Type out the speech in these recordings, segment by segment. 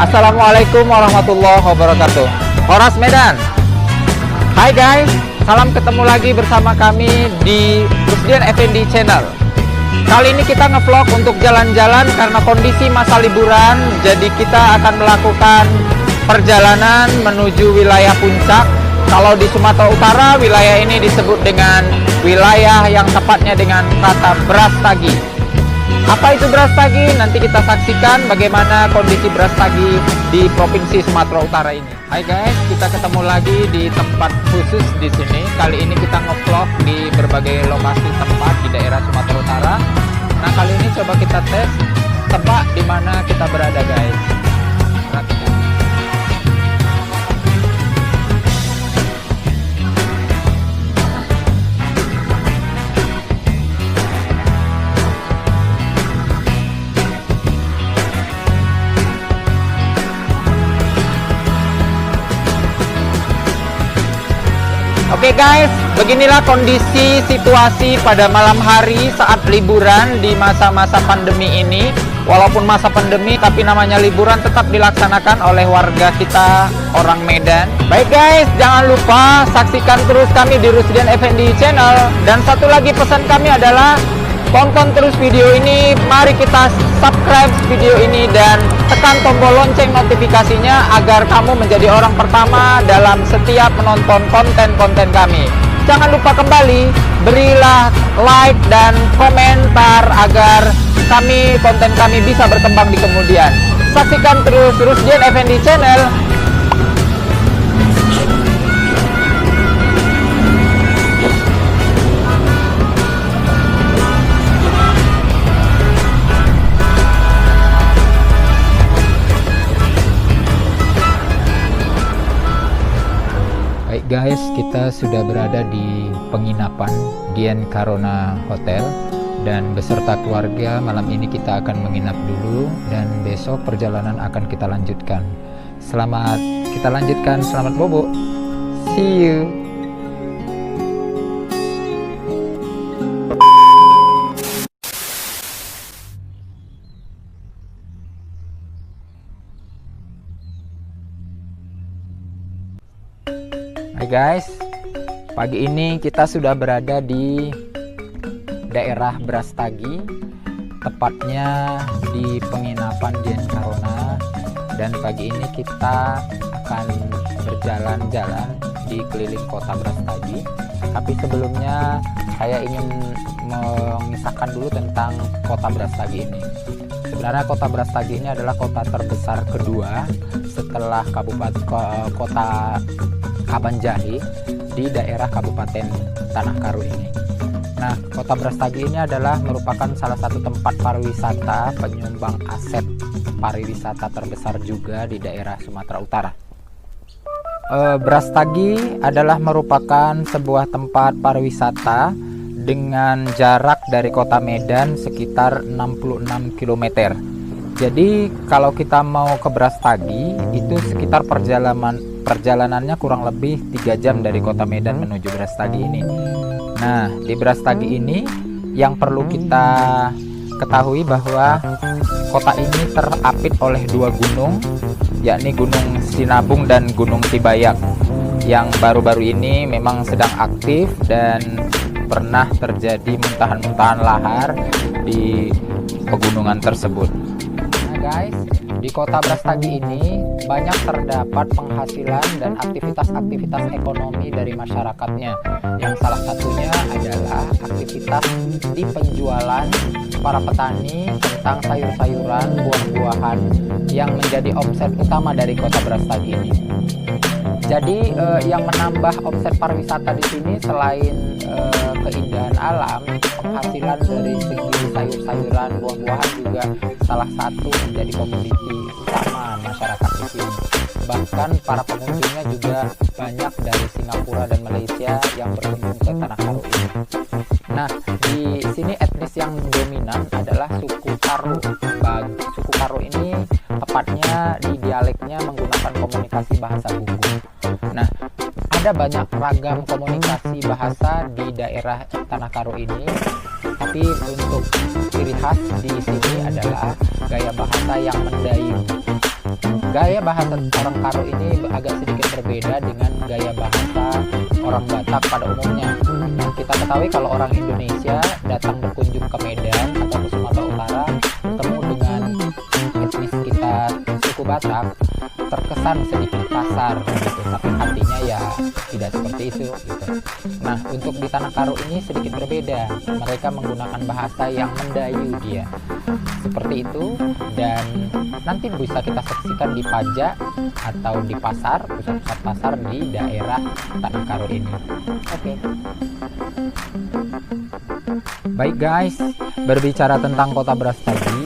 Assalamualaikum warahmatullahi wabarakatuh. Horas Medan. Hai guys, salam ketemu lagi bersama kami di Rusdian Effendi Channel. Kali ini kita ngevlog untuk jalan-jalan karena kondisi masa liburan. Jadi kita akan melakukan perjalanan menuju wilayah puncak. Kalau di Sumatera Utara, wilayah ini disebut dengan wilayah yang tepatnya dengan kata Brastagi. Apa itu Brastagi? Nanti kita saksikan bagaimana kondisi Brastagi di Provinsi Sumatera Utara ini. Hai guys, kita ketemu lagi di tempat khusus di sini. Kali ini kita ngevlog di berbagai lokasi tempat di daerah Sumatera Utara. Nah, kali ini coba kita tes, tebak di mana kita berada guys. Perhatikan. Oke guys, beginilah kondisi situasi pada malam hari saat liburan di masa-masa pandemi ini. Walaupun masa pandemi, tapi namanya liburan tetap dilaksanakan oleh warga kita orang Medan. Baik guys, jangan lupa saksikan terus kami di Rusdian Effendi Channel. Dan satu lagi pesan kami adalah tonton terus video ini. Mari kita subscribe video ini dan tekan tombol lonceng notifikasinya agar kamu menjadi orang pertama dalam setiap menonton konten-konten kami. Jangan lupa kembali berilah like dan komentar agar konten kami bisa berkembang di kemudian. Saksikan terus Rusdian Effendi Channel. Baik guys, kita sudah berada di penginapan Dian Carona Hotel dan beserta keluarga malam ini kita akan menginap dulu dan besok perjalanan akan kita lanjutkan. Selamat kita lanjutkan, selamat bobo. See you. Hai guys, pagi ini kita sudah berada di daerah Brastagi, tepatnya di penginapan Dian Carona. Dan pagi ini kita akan berjalan-jalan di keliling kota Brastagi. Tapi sebelumnya saya ingin mengisahkan dulu tentang kota Brastagi ini. Sebenarnya kota Brastagi ini adalah kota terbesar kedua setelah kota Kabanjahe di daerah Kabupaten Tanah Karo ini. Nah, kota Brastagi ini adalah merupakan salah satu tempat pariwisata penyumbang aset pariwisata terbesar juga di daerah Sumatera Utara. Brastagi adalah merupakan sebuah tempat pariwisata dengan jarak dari kota Medan sekitar 66 km. Jadi kalau kita mau ke Brastagi itu sekitar perjalanannya kurang lebih 3 jam dari kota Medan menuju Brastagi ini. Nah, di Brastagi ini yang perlu kita ketahui bahwa kota ini terapit oleh 2 gunung, yakni Gunung Sinabung dan Gunung Tibayak, yang baru-baru ini memang sedang aktif dan pernah terjadi muntahan-muntahan lahar di pegunungan tersebut. Nah guys, di kota Brastagi ini banyak terdapat penghasilan dan aktivitas-aktivitas ekonomi dari masyarakatnya, yang salah satunya adalah aktivitas di penjualan para petani tentang sayur-sayuran, buah-buahan yang menjadi omset utama dari kota Brastagi ini. Jadi yang menambah omset pariwisata di sini selain keindahan alam, penghasilan dari segi sayur-sayuran, buah-buahan juga salah satu menjadi komoditi utama masyarakat di sini. Bahkan para pengunjungnya juga banyak dari Singapura dan Malaysia yang berkunjung ke Tanah Karo ini. Nah, di sini etnis yang dominan adalah suku Karo. Suku Karo ini tepatnya di dialeknya menggunakan komunikasi bahasa Gunggung. Nah, ada banyak ragam komunikasi bahasa di daerah Tanah Karo ini, tapi untuk ciri khas di sini adalah gaya bahasa yang mendayu. Gaya bahasa orang Karo ini agak sedikit berbeda dengan gaya bahasa orang Batak pada umumnya. Nah, kita ketahui kalau orang Indonesia datang berkunjung ke Medan atau ke Sumatera Utara, bertemu dengan etnis kita suku Batak, terkesan sedikit kasar gitu, tapi hatinya ya tidak seperti itu gitu. Nah, untuk di Tanah Karo ini sedikit berbeda. Mereka menggunakan bahasa yang mendayu dia seperti itu, dan nanti bisa kita saksikan di pajak atau di pasar, pusat-pusat pasar di daerah Tanah Karo ini. Oke. Baik guys, berbicara tentang Kota Brastagi,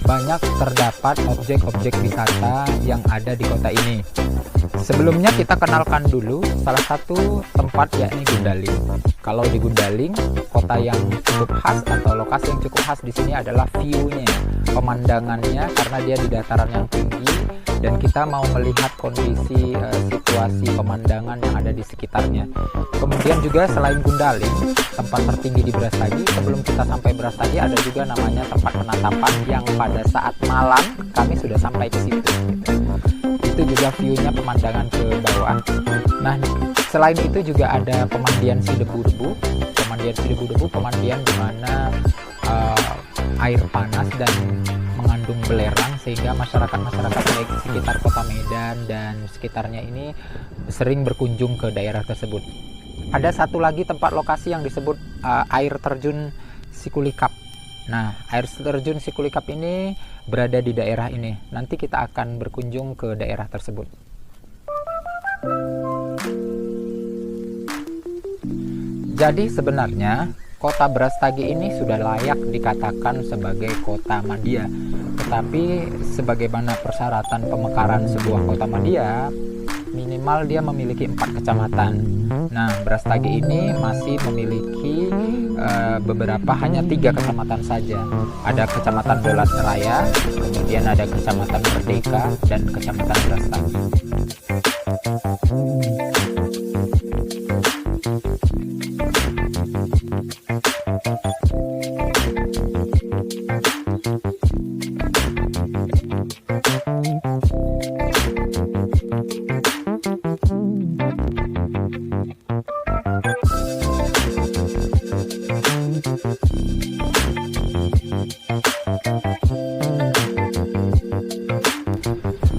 banyak terdapat objek-objek wisata yang ada di kota ini. Sebelumnya kita kenalkan dulu salah satu tempat, yakni Gundaling. Kalau di Gundaling, kota yang cukup khas atau lokasi yang cukup khas di sini adalah view-nya, pemandangannya, karena dia di dataran yang tinggi dan kita mau melihat kondisi situasi pemandangan yang ada di sekitarnya. Kemudian juga selain Gundaling, tempat tertinggi di Brastagi, sebelum kita sampai Brastagi ada juga namanya tempat penatapan yang pada saat malam kami sudah sampai ke situ. Itu juga view-nya pemandangan ke bawah. Nah, selain itu juga ada pemandian si debu-debu. Pemandian di mana air panas dan mengandung belerang, sehingga masyarakat baik sekitar kota Medan dan sekitarnya ini sering berkunjung ke daerah tersebut. Ada satu lagi tempat lokasi yang disebut air terjun Sikulikap. Nah, air terjun Sikulikap ini berada di daerah ini. Nanti kita akan berkunjung ke daerah tersebut. Jadi sebenarnya Kota Brastagi ini sudah layak dikatakan sebagai kota madya. Tetapi sebagaimana persyaratan pemekaran sebuah kota madya, minimal dia memiliki 4 kecamatan. Nah, Brastagi ini masih memiliki beberapa, hanya 3 kecamatan saja. Ada Kecamatan Dolas Raya, kemudian ada Kecamatan Merdeka, dan Kecamatan Brastagi.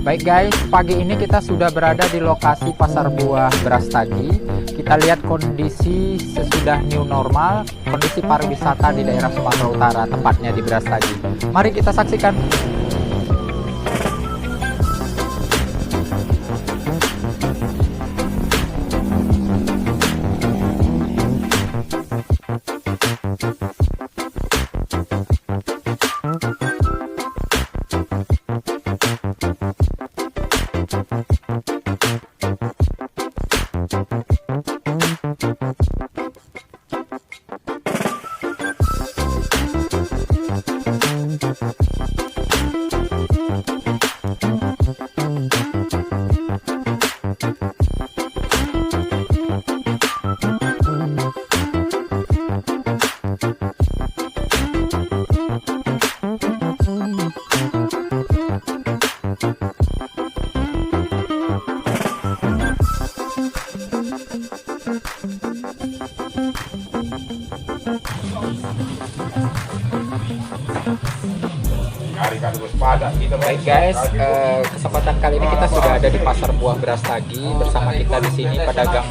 Baik guys, pagi ini kita sudah berada di lokasi Pasar Buah Brastagi. Kita lihat kondisi sesudah new normal, kondisi pariwisata di daerah Sumatera Utara, tepatnya di Brastagi. Mari kita saksikan. Baik guys, kesempatan kali ini kita sudah ada di Pasar Buah Brastagi. Bersama kita di sini pedagang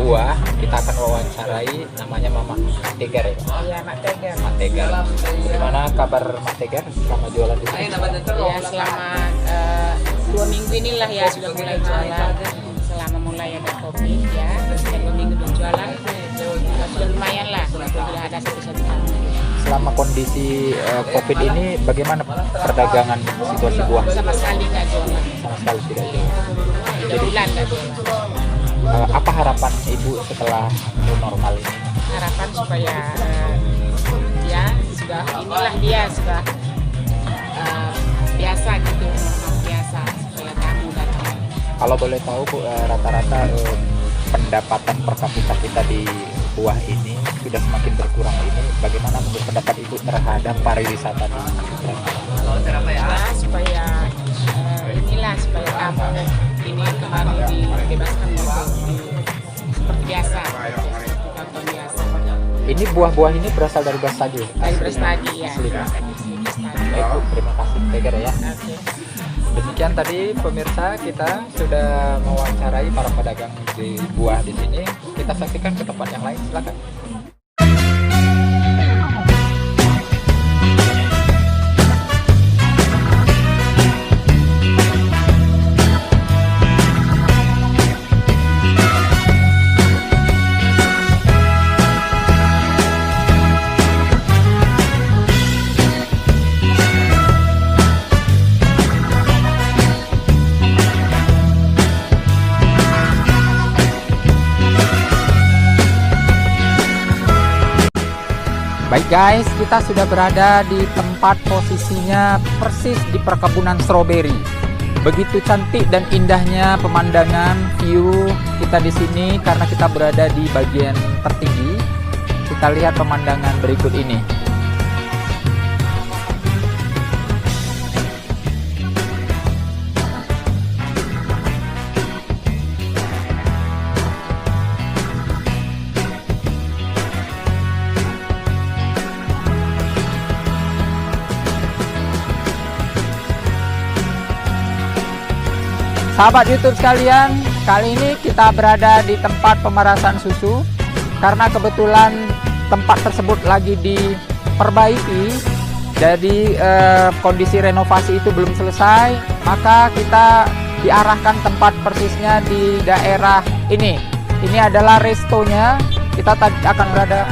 buah. Kita akan wawancarai, namanya Mama Tegar ya? Iya, Mak Tegar. Mak Tegar. Gimana kabar Mak Tegar selama jualan di sini? Ya, selama 2 minggu inilah ya sudah mulai jualan. Selama mulai ada Covid ya, sudah 2 minggu berjualan, sudah lumayan lah, sudah ada satu-satu. Selama kondisi Covid ini bagaimana perdagangan situasi buah? Sama sekali nggak jualan. Sama Sebulan nggak jualan. Apa harapan Ibu setelah new normal ini? Harapan supaya ya sudah inilah dia sudah biasa gitu, biasa supaya tamu datang. Kalau boleh tahu Bu, rata-rata pendapatan per kapita kita di buah ini sudah semakin berkurang ini, bagaimana menurut pendapat Ibu terhadap pariwisata di Ya, supaya inilah supaya tamu ini kembali dibebaskan seperti biasa, tonton biasa. Ini buah-buah ini berasal dari Brastagi? Dari Brastagi ya. Asli, Pak. Brastagi. Baik Bu, terima kasih Tegar ya. Oke. Demikian tadi pemirsa, kita sudah mewawancarai para pedagang di buah di sini. Kita saksikan ke tempat yang lain, silakan. Baik guys, kita sudah berada di tempat posisinya persis di perkebunan stroberi. Begitu cantik dan indahnya pemandangan view kita di sini karena kita berada di bagian tertinggi. Kita lihat pemandangan berikut ini. Sahabat YouTube sekalian, kali ini kita berada di tempat pemerasan susu karena kebetulan tempat tersebut lagi diperbaiki. Jadi kondisi renovasi itu belum selesai, maka kita diarahkan tempat persisnya di daerah ini. Ini adalah restonya. Kita akan berada